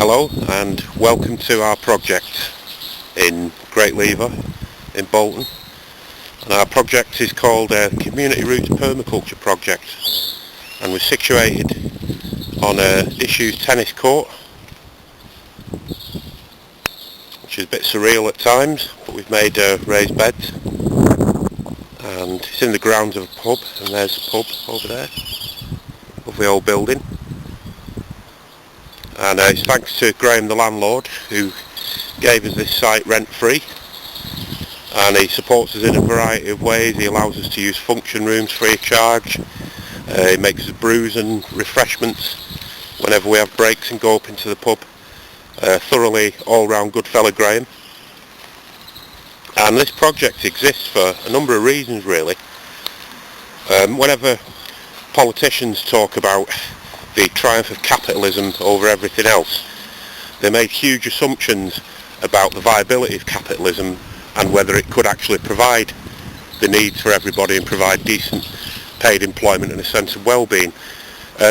Hello and welcome to our project in Great Lever in Bolton, and our project is called Community Roots Permaculture Project, and we're situated on a disused tennis court, which is a bit surreal at times, but we've made raised beds, and it's in the grounds of a pub, and there's the pub over there of the old building. And it's thanks to Graham, the landlord, who gave us this site rent free, and he supports us in a variety of ways. He allows us to use function rooms free of charge. He makes us brews and refreshments whenever we have breaks and go up into the pub. Thoroughly all round good fella Graham. And this project exists for a number of reasons really. Whenever politicians talk about the triumph of capitalism over everything else, they make huge assumptions about the viability of capitalism and whether it could actually provide the needs for everybody and provide decent paid employment and a sense of well-being.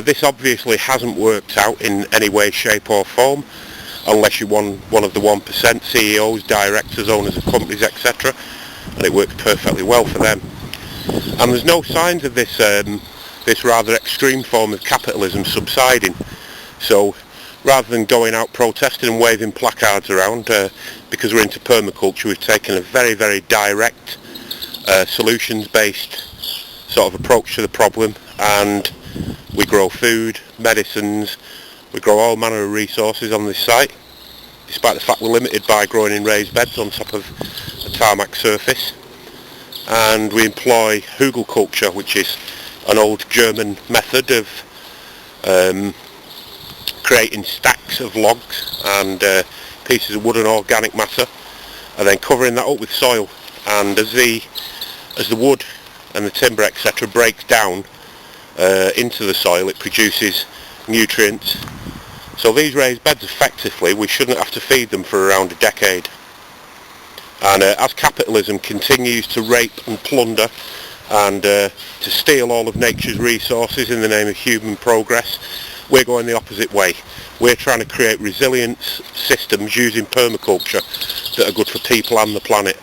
This obviously hasn't worked out in any way, shape or form, unless you're one of the 1%, CEOs, directors, owners of companies, etc., and it works perfectly well for them. And there's no signs of this rather extreme form of capitalism subsiding. So rather than going out protesting and waving placards around, because we're into permaculture, we've taken a very, very direct, solutions-based sort of approach to the problem, and we grow food, medicines, we grow all manner of resources on this site, despite the fact we're limited by growing in raised beds on top of a tarmac surface. And we employ hugel culture, which is an old German method of creating stacks of logs and pieces of wood and organic matter, and then covering that up with soil. And as the wood and the timber, etc., breaks down into the soil, it produces nutrients. So these raised beds, effectively, we shouldn't have to feed them for around a decade. And as capitalism continues to rape and plunder and to steal all of nature's resources in the name of human progress, we're going the opposite way. We're trying to create resilience systems using permaculture that are good for people and the planet.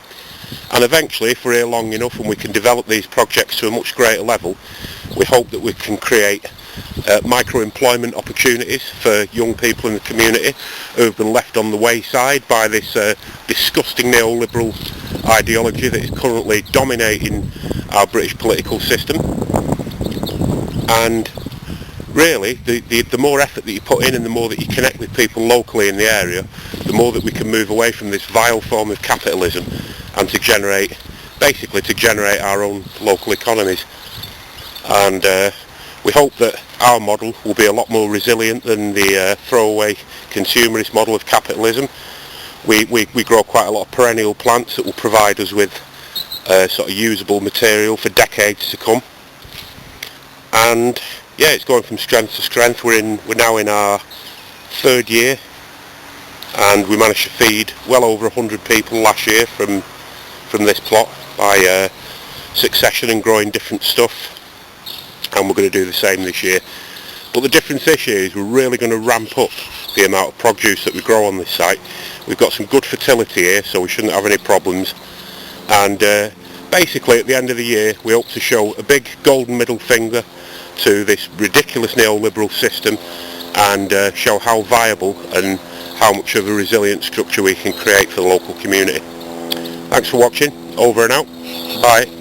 And eventually, if we're here long enough and we can develop these projects to a much greater level, we hope that we can create micro-employment opportunities for young people in the community who have been left on the wayside by this disgusting neoliberal ideology that is currently dominating our British political system. And really, the more effort that you put in and the more that you connect with people locally in the area, the more that we can move away from this vile form of capitalism and to generate our own local economies. And we hope that our model will be a lot more resilient than the throwaway consumerist model of capitalism. We grow quite a lot of perennial plants that will provide us with sort of usable material for decades to come. And yeah, it's going from strength to strength. We're now in our third year, and we managed to feed well over 100 people last year from this plot by succession and growing different stuff. And we're going to do the same this year. But the difference this year is we're really going to ramp up the amount of produce that we grow on this site. We've got some good fertility here, so we shouldn't have any problems. And basically at the end of the year we hope to show a big golden middle finger to this ridiculous neoliberal system and show how viable and how much of a resilient structure we can create for the local community. Thanks for watching. Over and out. Bye.